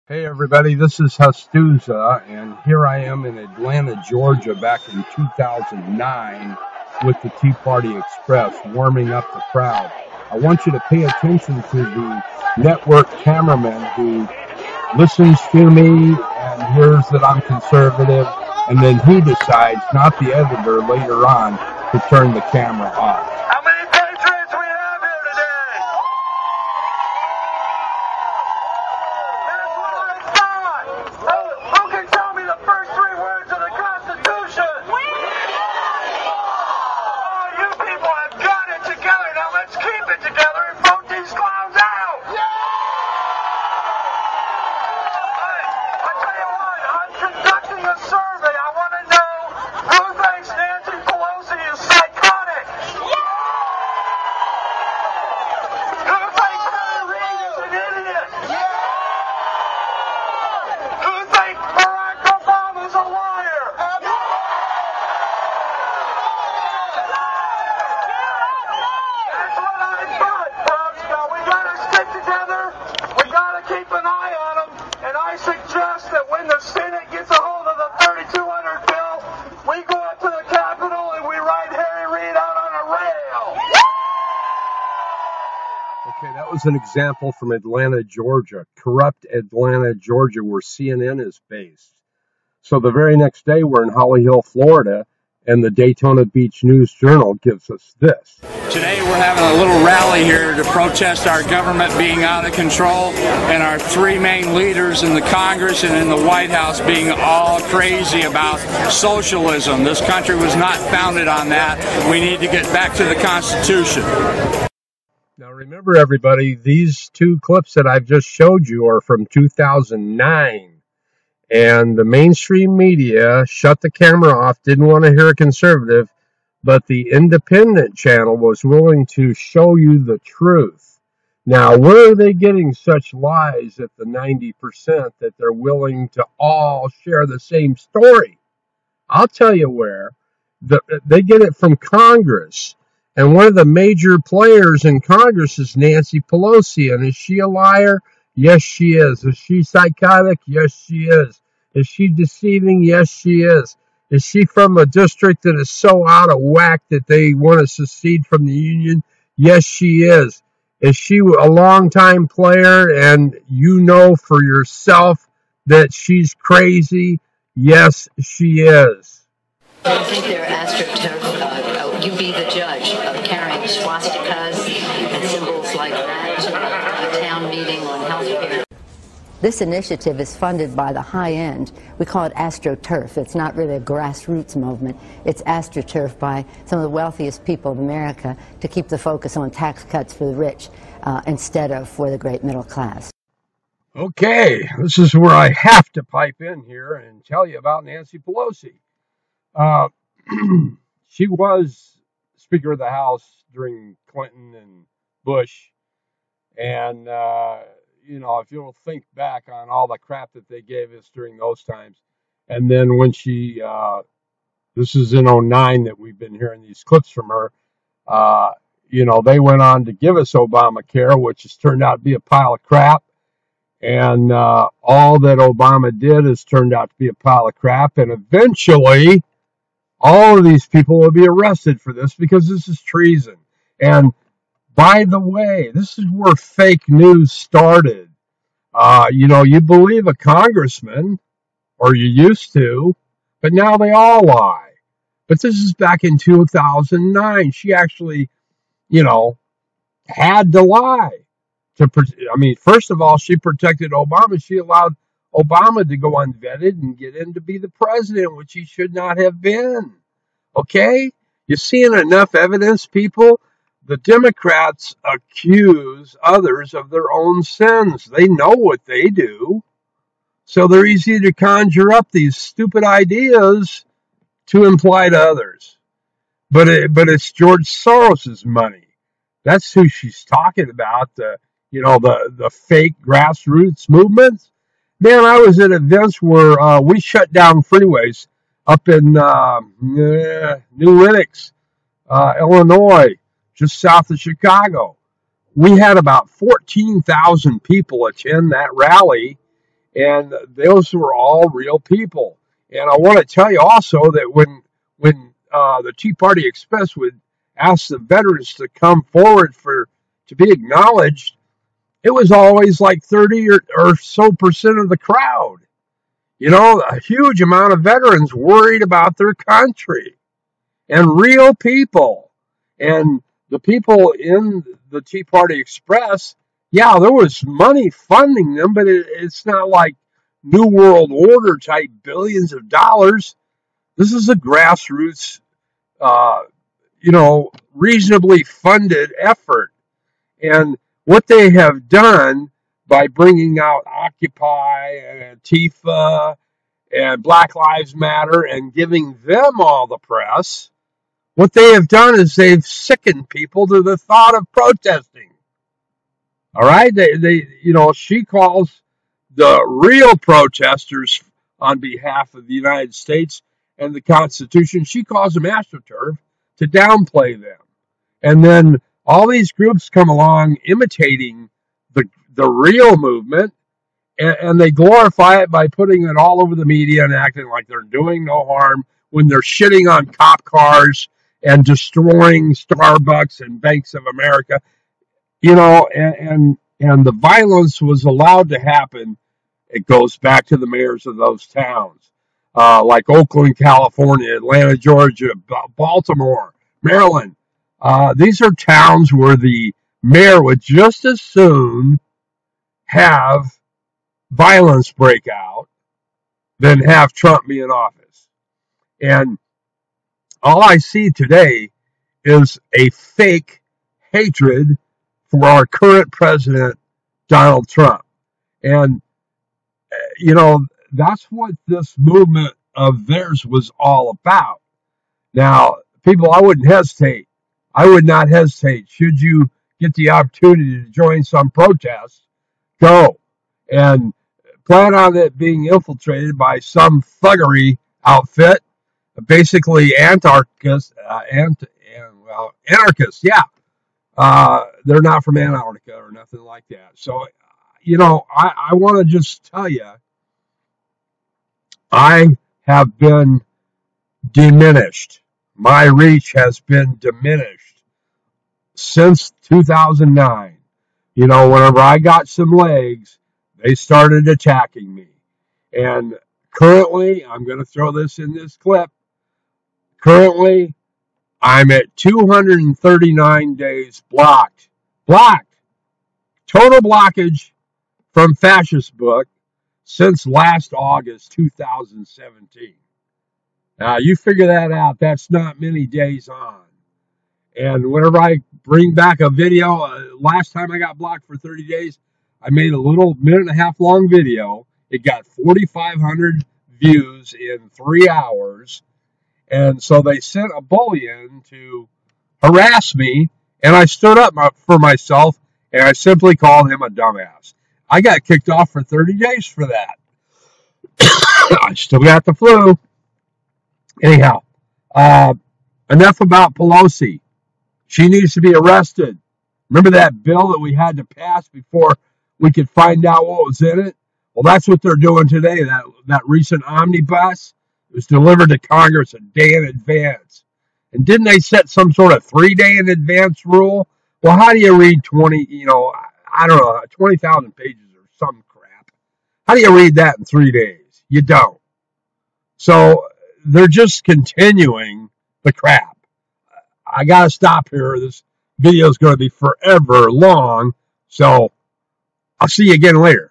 Hey everybody, this is HUSTUSA, and here I am in Atlanta, Georgia, back in 2009 with the Tea Party Express, warming up the crowd. I want you to pay attention to the network cameraman who listens to me and hears that I'm conservative, and then he decides, not the editor, later on, to turn the camera off. How many patriots we have here today? That's what I thought. Who can tell me the first three words of the Constitution? Oh, you people have got it together. Now let's keep it together and vote these clowns out. I tell you what, I'm conducting a survey. I want to know who thinks Nancy Pelosi is psychotic. Who thinks Harry Reid is an idiot? Who thinks Barack Obama's a liar? That's what I thought, folks. Now we gotta stick together. We gotta keep an eye on them. And I suggest that when the Senate gets a hold of the 3200 bill, we go up to the Capitol and we ride Harry Reid out on a rail. Okay, that was an example from Atlanta, Georgia, corrupt Atlanta, Georgia, where CNN is based. So the very next day, we're in Holly Hill, Florida, and the Daytona Beach News Journal gives us this. Today we're having a little rally here to protest our government being out of control and our three main leaders in the Congress and in the White House being all crazy about socialism. This country was not founded on that. We need to get back to the Constitution. Now remember, everybody, these two clips that I've just showed you are from 2009. And the mainstream media shut the camera off, didn't want to hear a conservative, but the independent channel was willing to show you the truth. Now, where are they getting such lies at the 90% that they're willing to all share the same story? I'll tell you where. They get it from Congress. And one of the major players in Congress is Nancy Pelosi. And is she a liar? Yes, she is. Is she psychotic? Yes, she is. Is she deceiving? Yes, she is. Is she from a district that is so out of whack that they want to secede from the union? Yes, she is. Is she a longtime player and you know for yourself that she's crazy? Yes, she is. I think they're astroturf. You be the judge of carrying swastikas and symbols like that to a town meeting on health care. This initiative is funded by the high end. We call it AstroTurf. It's not really a grassroots movement. It's AstroTurf by some of the wealthiest people of America to keep the focus on tax cuts for the rich instead of for the great middle class. Okay, this is where I have to pipe in here and tell you about Nancy Pelosi. She was Speaker of the House during Clinton and Bush. And, if you'll think back on all the crap that they gave us during those times. And then when she, this is in 2009 that we've been hearing these clips from her, they went on to give us Obamacare, which has turned out to be a pile of crap. And all that Obama did has turned out to be a pile of crap. And eventually, all of these people will be arrested for this because this is treason. And by the way, this is where fake news started. You believe a congressman, or you used to, but now they all lie. But this is back in 2009. She actually, had to lie. First of all, she protected Obama. She allowed Obama to go unvetted and get in to be the president, which he should not have been. Okay? You're seeing enough evidence, people? The Democrats accuse others of their own sins. They know what they do. So they're easy to conjure up these stupid ideas to imply to others. But it's George Soros's money. That's who she's talking about, the fake grassroots movements. Man, I was at events where we shut down freeways up in New Lenox, Illinois, just south of Chicago. We had about 14,000 people attend that rally, And those were all real people. And I want to tell you also that when the Tea Party Express would ask the veterans to come forward to be acknowledged, it was always like 30 or so percent of the crowd. You know, a huge amount of veterans worried about their country and real people. And the people in the Tea Party Express, yeah, there was money funding them, but it's not like New World Order type billions of dollars. This is a grassroots, uh, reasonably funded effort. And what they have done by bringing out Occupy and Antifa and Black Lives Matter and giving them all the press, what they have done is they've sickened people to the thought of protesting. All right, she calls the real protesters on behalf of the United States and the Constitution, she calls them AstroTurf to downplay them. And then all these groups come along imitating the real movement, and they glorify it by putting it all over the media and acting like they're doing no harm when they're shitting on cop cars and destroying Starbucks and Banks of America. And the violence was allowed to happen. It goes back to the mayors of those towns, like Oakland, California, Atlanta, Georgia, Baltimore, Maryland. These are towns where the mayor would just as soon have violence break out than have Trump be in office. And all I see today is a fake hatred for our current president, Donald Trump. And, that's what this movement of theirs was all about. Now, people, I would not hesitate. Should you get the opportunity to join some protest, go. And plan on it being infiltrated by some thuggery outfit, basically anarchists, yeah. They're not from Antarctica or nothing like that. So, I want to just tell you, I have been diminished. My reach has been diminished since 2009. Whenever I got some legs, they started attacking me. And currently, I'm going to throw this in this clip. Currently, I'm at 239 days blocked. Total blockage from Fascist Book since last August 2017. Now, you figure that out. That's not many days on. And whenever I bring back a video, last time I got blocked for 30 days, I made a little minute-and-a-half long video. It got 4,500 views in 3 hours. And so they sent a bully in to harass me, and I stood up for myself, and I simply called him a dumbass. I got kicked off for 30 days for that. I still got the flu. Anyhow, enough about Pelosi. She needs to be arrested. Remember that bill that we had to pass before we could find out what was in it? Well, that's what they're doing today. That recent omnibus was delivered to Congress a day in advance. And didn't they set some sort of 3-day in advance rule? Well, how do you read 20,000 pages or some crap? How do you read that in 3 days? You don't. So they're just continuing the crap. I got to stop here. This video is going to be forever long. So I'll see you again later.